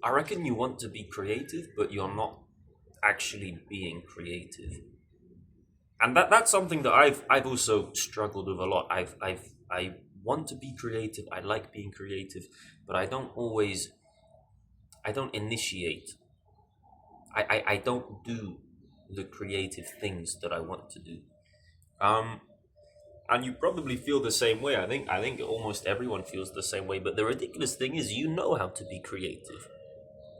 I reckon you want to be creative, but you're not actually being creative. And that's something that I've also struggled with a lot. I want to be creative. I like being creative, but I don't initiate. I don't do the creative things that I want to do. Um, and you probably feel the same way. I think almost everyone feels the same way. But the ridiculous thing is, you know how to be creative.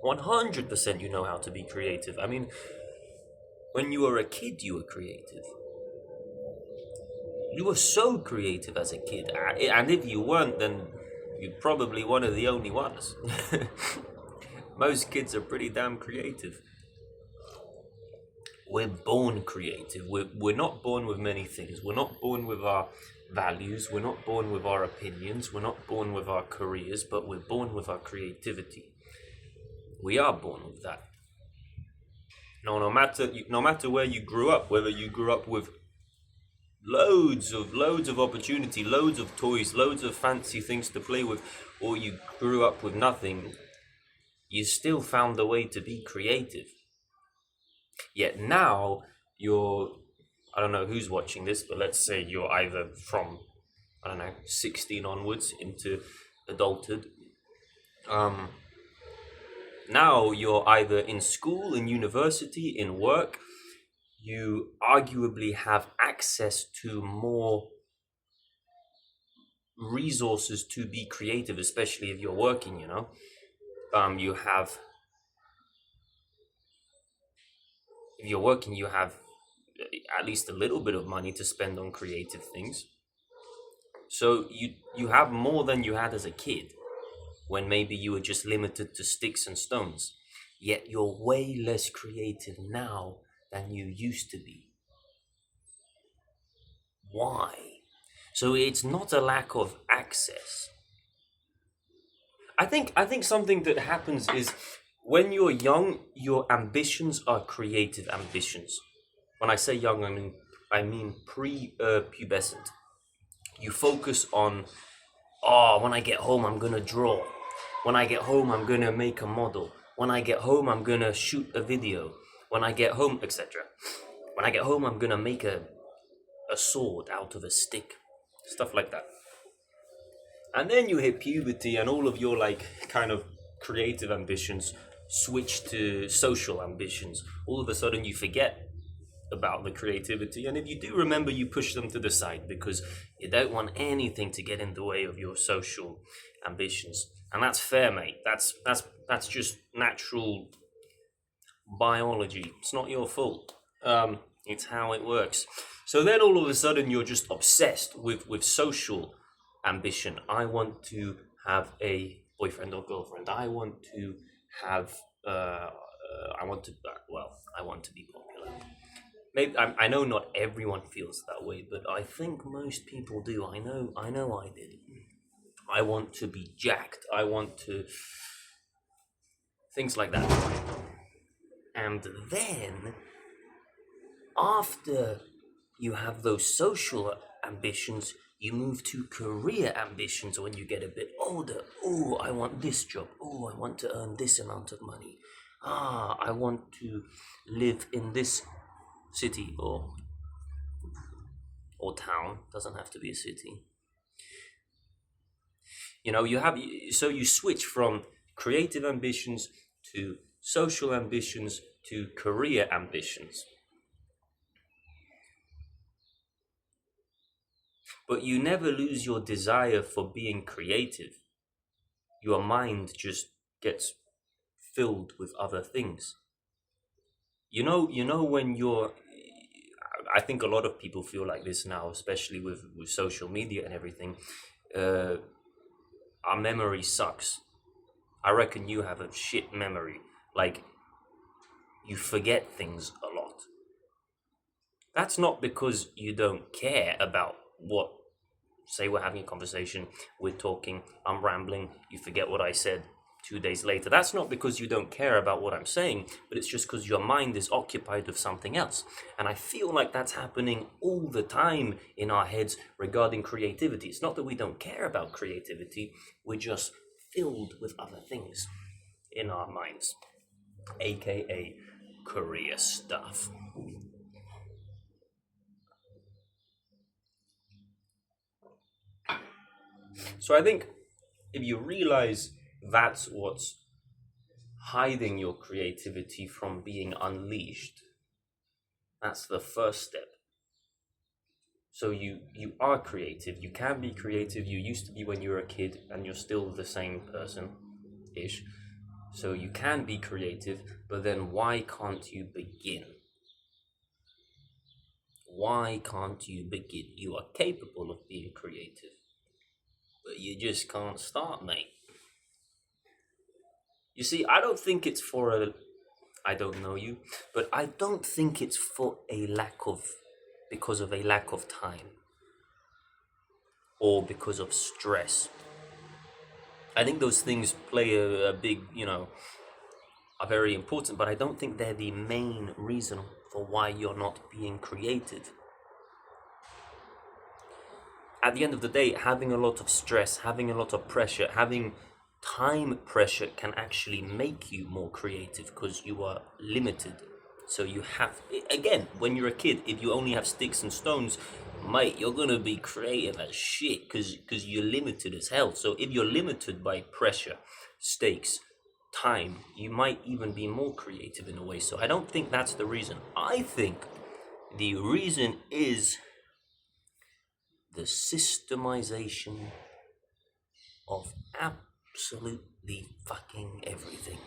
100% you know how to be creative. I mean, when you were a kid, you were creative. You were so creative as a kid. And if you weren't, then you're probably one of the only ones. Most kids are pretty damn creative. We're born creative. We're not born with many things. We're not born with our values. We're not born with our opinions. We're not born with our careers, but we're born with our creativity. We are born with that. No matter where you grew up, whether you grew up with loads of opportunity, loads of toys, loads of fancy things to play with, or you grew up with nothing, you still found a way to be creative. Yet now you're, I don't know who's watching this, but let's say you're either from, I don't know, 16 onwards into adulthood. Um, Now you're either in school, in university, in work. You arguably have access to more resources to be creative, especially if you're working, You have, if you're working, you have at least a little bit of money to spend on creative things. So you have more than you had as a kid when maybe you were just limited to sticks and stones. Yet you're way less creative now than you used to be. Why? So it's not a lack of access. I think something that happens is when you're young, your ambitions are creative ambitions. When I say young, I mean pre-pubescent. You focus on, oh, when I get home, I'm gonna draw. When I get home, I'm gonna make a model. When I get home, I'm gonna shoot a video. When I get home, etc. When I get home, I'm gonna make a sword out of a stick. Stuff like that. And then you hit puberty, and all of your like kind of creative ambitions switch to social ambitions. All of a sudden, you forget about the creativity, and if you do remember, you push them to the side because you don't want anything to get in the way of your social ambitions. And that's fair, mate. That's just natural biology. It's not your fault. It's how it works. So then all of a sudden you're just obsessed with social ambition. I want to have a boyfriend or girlfriend. I want to have. I want to. I want to be popular. Maybe I know not everyone feels that way, but I think most people do. I know I did. I want to be jacked. I want to things like that. And then after you have those social ambitions, you move to career ambitions when you get a bit older. Oh, I want this job. Oh, I want to earn this amount of money. Ah, I want to live in this city or town. Doesn't have to be a city. You switch from creative ambitions to social ambitions to career ambitions. But you never lose your desire for being creative. Your mind just gets filled with other things. You know when you're I think a lot of people feel like this now, especially with social media and everything. Uh, our memory sucks. I reckon you have a shit memory. Like, you forget things a lot. That's not because you don't care about what, say we're having a conversation, we're talking, I'm rambling, you forget what I said 2 days later. That's not because you don't care about what I'm saying, but it's just because your mind is occupied with something else. And I feel like that's happening all the time in our heads regarding creativity. It's not that we don't care about creativity, we're just filled with other things. in our minds, aka career stuff. So I think if you realize that's what's hiding your creativity from being unleashed, that's the first step. So you are creative. You can be creative. You used to be when you were a kid, and you're still the same person, ish. So you can be creative, but then why can't you begin? Why can't you begin? You are capable of being creative, but you just can't start, mate. You see, I don't think it's for a. I don't know you, but I don't think it's for a lack of. Because of a lack of time or because of stress. I think those things play a big, are very important, but I don't think they're the main reason for why you're not being creative. At the end of the day, having a lot of stress, having a lot of pressure, having time pressure can actually make you more creative because you are limited. So you have, again, when you're a kid, if you only have sticks and stones, mate, you're gonna be creative as shit because you're limited as hell. So if you're limited by pressure, stakes, time, you might even be more creative in a way. So I don't think that's the reason. I think the reason is the systemization of absolutely fucking everything.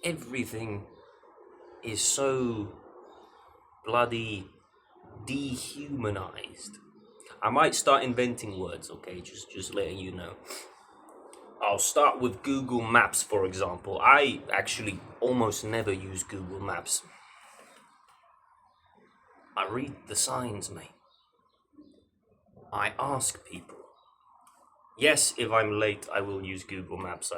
Everything is so bloody dehumanized. I might start inventing words, okay? Just letting you know. I'll start with Google Maps, for example. I actually almost never use Google Maps. I read the signs, mate. I ask people. Yes, if I'm late, I will use Google Maps.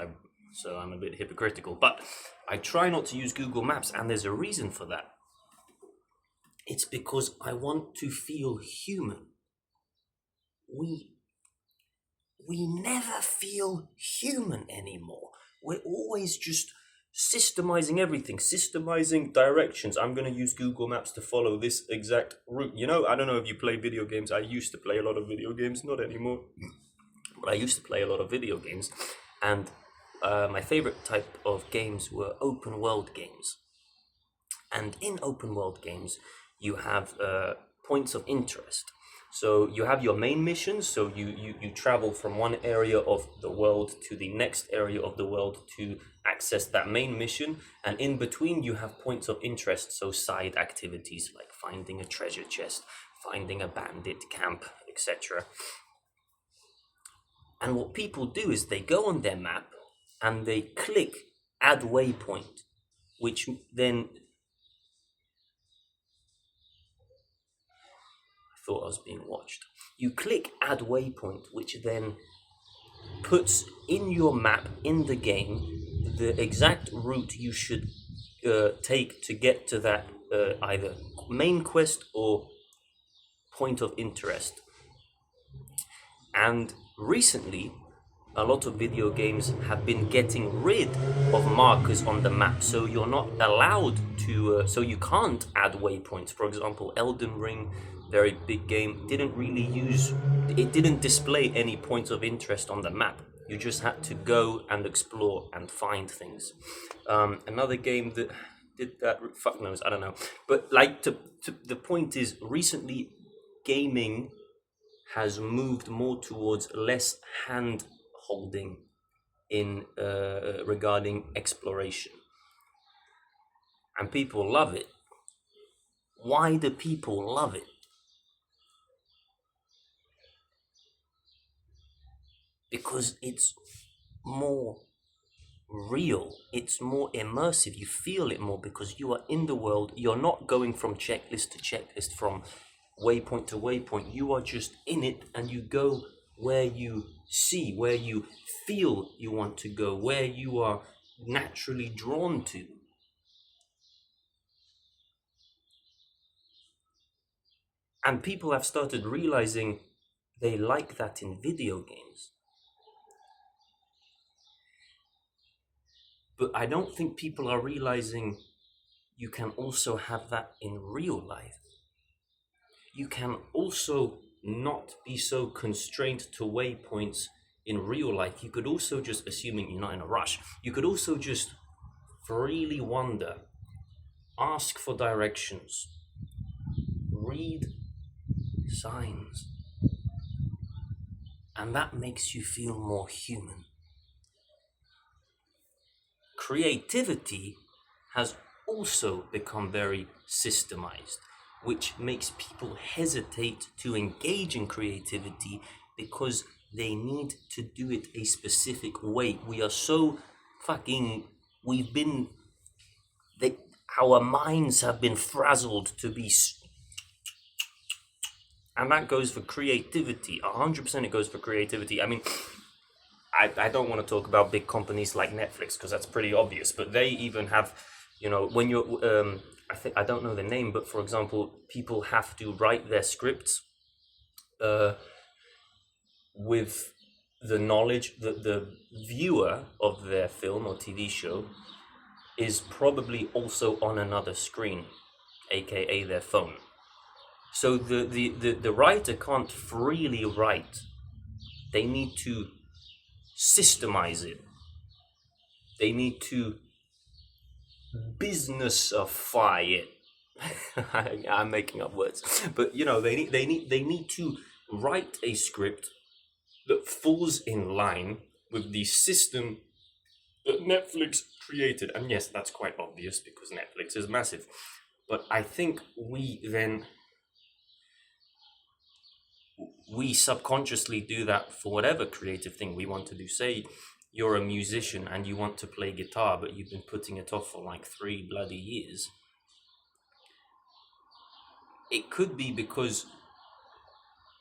So I'm a bit hypocritical, but I try not to use Google Maps, and there's a reason for that. It's because I want to feel human. We never feel human anymore. We're always just systemizing everything, systemizing directions. I'm going to use Google Maps to follow this exact route. I don't know if you play video games. I used to play a lot of video games, not anymore. But I used to play a lot of video games, and my favorite type of games were open world games. And in open world games, you have points of interest. So you have your main missions. So you travel from one area of the world to the next area of the world to access that main mission. And in between, you have points of interest. So side activities like finding a treasure chest, finding a bandit camp, etc. And what people do is they go on their map and they click add waypoint, which then I thought I was being watched. You click add waypoint, which then puts in your map in the game the exact route you should take to get to that either main quest or point of interest. And recently, a lot of video games have been getting rid of markers on the map, so you're not allowed to. So you can't add waypoints. For example, Elden Ring, very big game, didn't really use. It didn't display any points of interest on the map. You just had to go and explore and find things. Another game that did that, fuck knows, I don't know. But like, the point is, recently, gaming has moved more towards less hand holding in regarding exploration, and people love it. Why do people love it? Because it's more real, it's more immersive, you feel it more because you are in the world. You're not going from checklist to checklist, from waypoint to waypoint. You are just in it, and you go where you see, where you feel you want to go, where you are naturally drawn to. And people have started realizing they like that in video games. But I don't think people are realizing you can also have that in real life. You can also not be so constrained to waypoints in real life. You could also just, assuming you're not in a rush, you could also just freely wander, ask for directions, read signs, and that makes you feel more human. Creativity has also become very systemized, which makes people hesitate to engage in creativity because they need to do it a specific way. We are so fucking, we've been, they, our minds have been frazzled to be, and that goes for creativity. 100% it goes for creativity. I mean, I don't want to talk about big companies like Netflix because that's pretty obvious, but they even have, when you're, I don't know the name, but for example, people have to write their scripts with the knowledge that the viewer of their film or TV show is probably also on another screen, aka their phone. So the writer can't freely write. They need to systemize it. They need to businessify it. I'm making up words, but they need to write a script that falls in line with the system that Netflix created. And yes, that's quite obvious because Netflix is massive. But I think we subconsciously do that for whatever creative thing we want to do. Say you're a musician and you want to play guitar, but you've been putting it off for like 3 bloody years. It could be because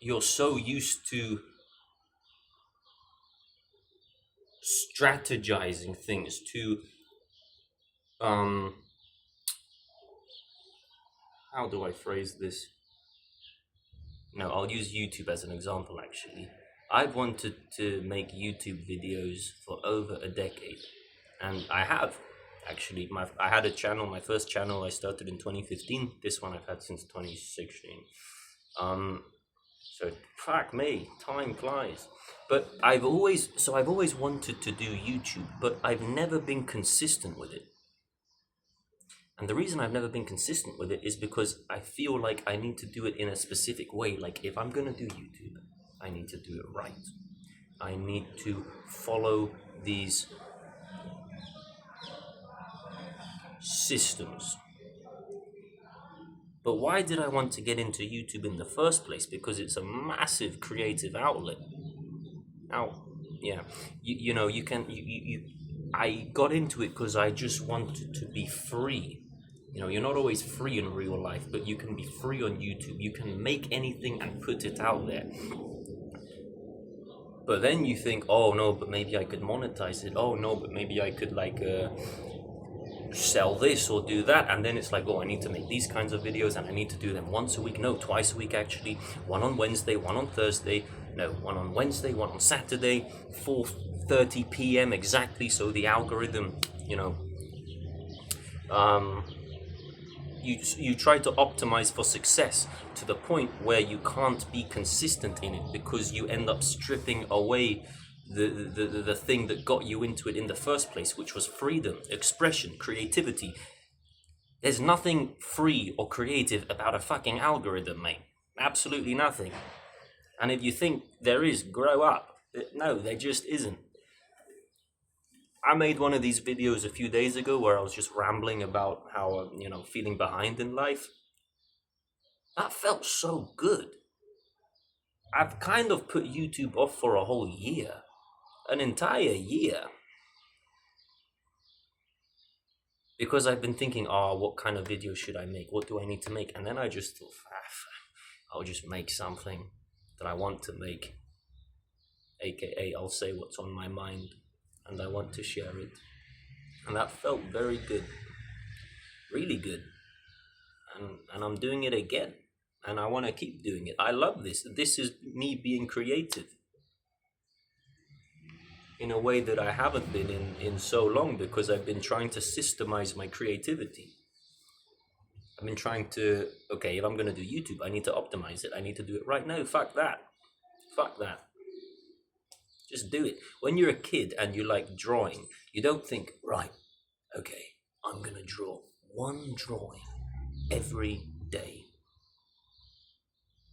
you're so used to strategizing things, to how do I phrase this? No, I'll use YouTube as an example actually. I've wanted to make YouTube videos for over a decade, and I have actually. I had a channel. My first channel I started in 2015. This one I've had since 2016. So fuck me, time flies. But I've always wanted to do YouTube, but I've never been consistent with it. And the reason I've never been consistent with it is because I feel like I need to do it in a specific way. Like if I'm gonna do YouTube, I need to do it right. I need to follow these systems. But why did I want to get into YouTube in the first place? Because it's a massive creative outlet. Now, yeah, you can, I got into it because I just wanted to be free. You're not always free in real life, but you can be free on YouTube. You can make anything and put it out there. But then you think, oh no, but maybe I could monetize it. Oh no, but maybe I could sell this or do that. And then it's like, oh, I need to make these kinds of videos and I need to do them once a week. No, twice a week actually. One on Wednesday, one on Thursday. No, one on Wednesday, one on Saturday, 4:30 p.m. exactly. So the algorithm, you try to optimize for success to the point where you can't be consistent in it because you end up stripping away the thing that got you into it in the first place, which was freedom, expression, creativity. There's nothing free or creative about a fucking algorithm, mate. Absolutely nothing. And if you think there is, grow up. No, there just isn't. I made one of these videos a few days ago where I was just rambling about how, feeling behind in life. That felt so good. I've kind of put YouTube off for a whole year. An entire year. Because I've been thinking, what kind of video should I make? What do I need to make? And then I just thought, I'll just make something that I want to make. AKA, I'll say what's on my mind and I want to share it. And that felt very good. Really good. And I'm doing it again. And I want to keep doing it. I love this. This is me being creative. in a way that I haven't been in so long, because I've been trying to systemize my creativity. I've been trying to, okay, if I'm going to do YouTube, I need to optimize it. I need to do it right. No, fuck that. Fuck that. Just do it. When you're a kid and you like drawing, you don't think, right, okay, I'm going to draw one drawing every day.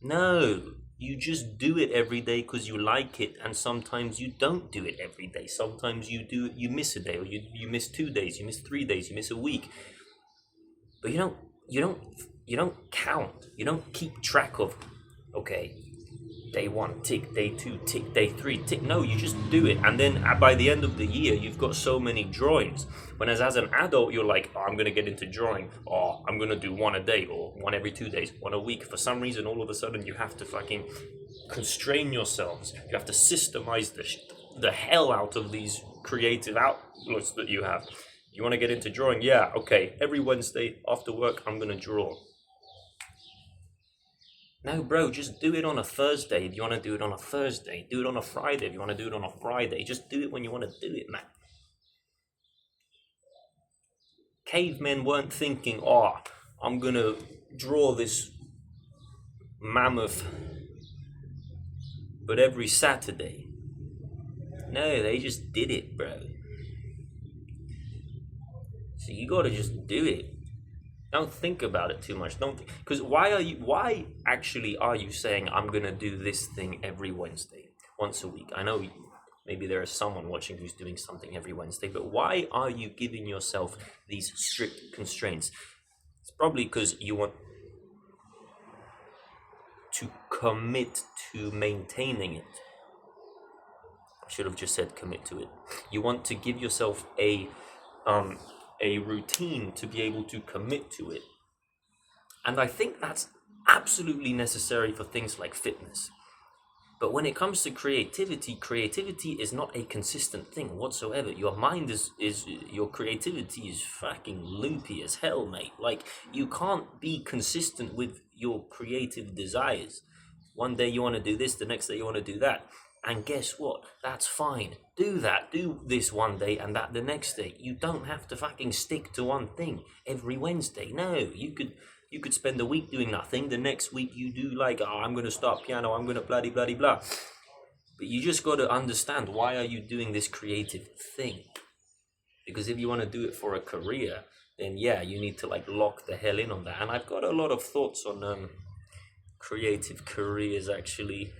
No, you just do it every day because you like it, and sometimes you don't do it every day. Sometimes you do, you miss a day, or you miss 2 days, you miss 3 days, you miss a week. But you don't count. You don't keep track of, okay, day 1 tick, day 2 tick, day 3 tick. No, you just do it, and then by the end of the year you've got so many drawings. Whereas as an adult you're like, oh, I'm gonna get into drawing, or I'm gonna do one a day, or one every 2 days, one a week. For some reason, all of a sudden you have to fucking constrain yourselves. You have to systemize the hell out of these creative outlets that you have. You want to get into drawing? Yeah, okay, every Wednesday after work I'm gonna draw. No, bro, just do it on a Thursday if you want to do it on a Thursday. Do it on a Friday if you want to do it on a Friday. Just do it when you want to do it, man. Cavemen weren't thinking, oh, I'm going to draw this mammoth, but every Saturday. No, they just did it, bro. So you got to just do it. Don't think about it too much. Because why actually are you saying I'm gonna do this thing every Wednesday, once a week? I know maybe there is someone watching who's doing something every Wednesday, but why are you giving yourself these strict constraints? It's probably because you want to commit to maintaining it. I should have just said commit to it. You want to give yourself a routine to be able to commit to it. And I think that's absolutely necessary for things like fitness. But when it comes to creativity is not a consistent thing whatsoever. Your mind your creativity is fucking loopy as hell, mate. Like, you can't be consistent with your creative desires. One day you want to do this, the next day you want to do that. And guess what? That's fine. Do that. Do this one day and that the next day. You don't have to fucking stick to one thing every Wednesday. No, you could spend a week doing nothing. The next week you do like, oh, I'm going to start piano. I'm going to bloody blah. But you just got to understand, why are you doing this creative thing? Because if you want to do it for a career, then yeah, you need to like lock the hell in on that. And I've got a lot of thoughts on creative careers actually.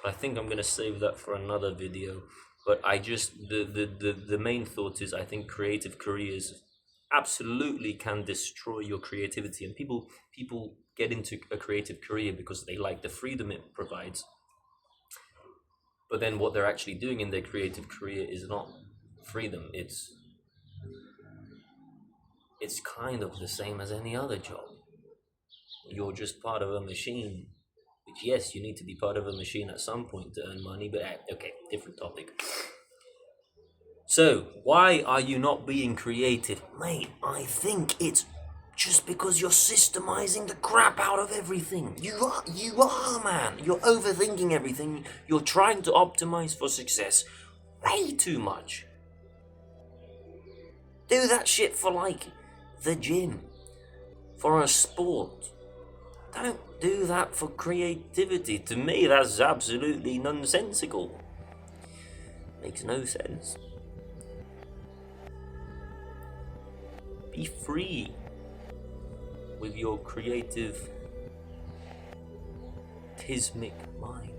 I think I'm gonna save that for another video. But I just the main thought is, I think creative careers absolutely can destroy your creativity, and people get into a creative career because they like the freedom it provides. But then what they're actually doing in their creative career is not freedom. It's kind of the same as any other job. You're just part of a machine. Which, yes, you need to be part of a machine at some point to earn money, but okay, different topic. So, why are you not being creative? Mate, I think it's just because you're systemizing the crap out of everything. You are, man. You're overthinking everything. You're trying to optimize for success way too much. Do that shit for, like, the gym, for a sport. Don't do that for creativity. To me, that's absolutely nonsensical. Makes no sense. Be free with your creative, tismic mind.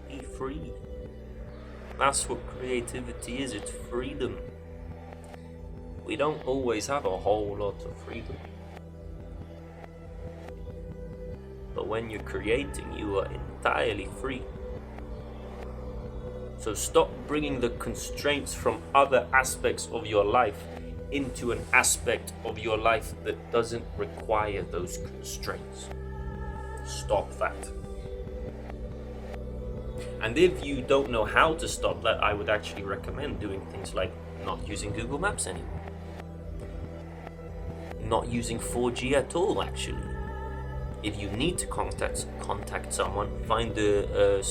Be free. That's what creativity is. It's freedom. We don't always have a whole lot of freedom. But when you're creating, you are entirely free. So stop bringing the constraints from other aspects of your life into an aspect of your life that doesn't require those constraints. Stop that. And if you don't know how to stop that, I would actually recommend doing things like not using Google Maps anymore. Not using 4G at all, actually. if you need to contact someone, find a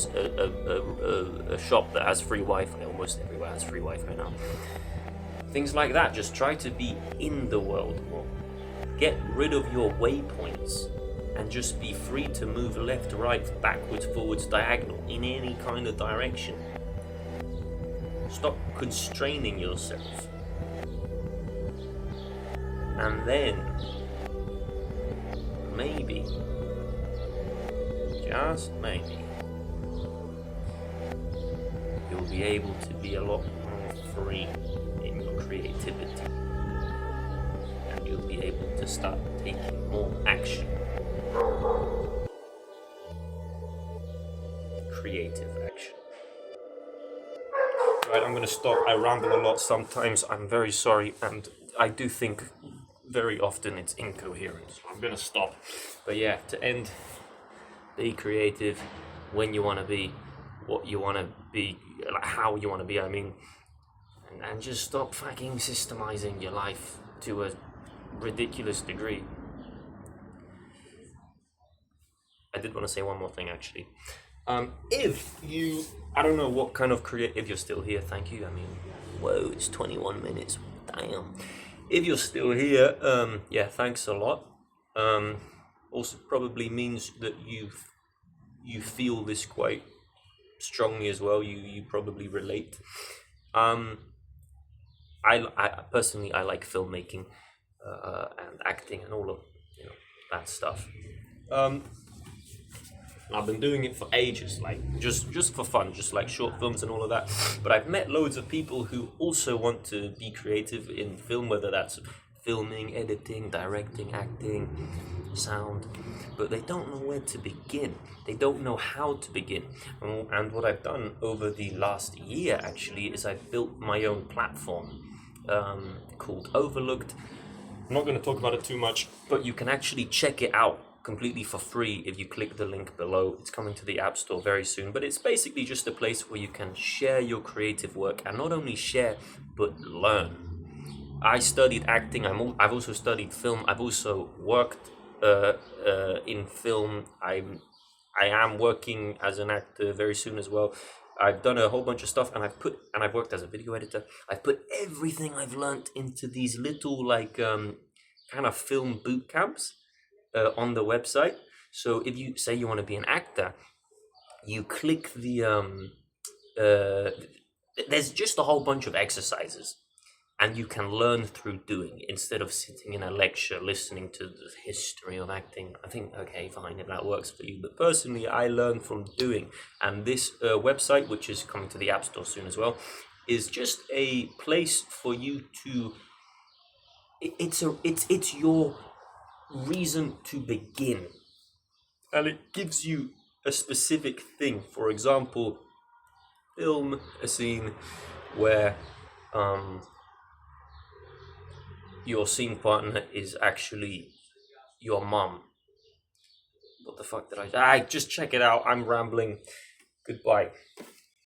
shop that has free Wi-Fi. Almost everywhere has free Wi-Fi now. Things like that. Just try to be in the world more. Get rid of your waypoints and just be free to move left, right, backwards, forwards, diagonal, in any kind of direction. Stop constraining yourself. And then, maybe, just maybe, you'll be able to be a lot more free in your creativity. And you'll be able to start taking more action. Creative action. Right, I'm going to stop. I ramble a lot sometimes. I'm very sorry, and I do think very often it's incoherent. So I'm going to stop. But yeah, to end, be creative when you want to be, what you want to be, like how you want to be, I mean. And just stop fucking systemizing your life to a ridiculous degree. I did want to say one more thing, actually. If you, I don't know what kind of if you're still here, thank you. I mean, whoa, it's 21 minutes. Damn. If you're still here, yeah, thanks a lot. Also probably means that you feel this quite strongly as well. You probably relate. I personally, I like filmmaking and acting and all of that stuff. I've been doing it for ages, like just for fun, just like short films and all of that. But I've met loads of people who also want to be creative in film, whether that's filming, editing, directing, acting, sound, but they don't know where to begin. They don't know how to begin. And what I've done over the last year, actually, is I've built my own platform called Overlooked. I'm not going to talk about it too much, but you can actually check it out completely for free if you click the link below. It's coming to the App Store very soon, but it's basically just a place where you can share your creative work, and not only share, but learn. I studied acting. I've also studied film. I've also worked in film. I am working as an actor very soon as well. I've done a whole bunch of stuff, and I've worked as a video editor. I've put everything I've learned into these little kind of film boot camps on the website. So if you say you want to be an actor, you click the there's just a whole bunch of exercises, and you can learn through doing instead of sitting in a lecture listening to the history of acting. I think, okay, fine, if that works for you, but personally I learn from doing. And this website, which is coming to the App Store soon as well, is just a place for you to it's your reason to begin, and it gives you a specific thing. For example, film a scene where your scene partner is actually your mom. What the fuck did I just check it out. I'm rambling. Goodbye.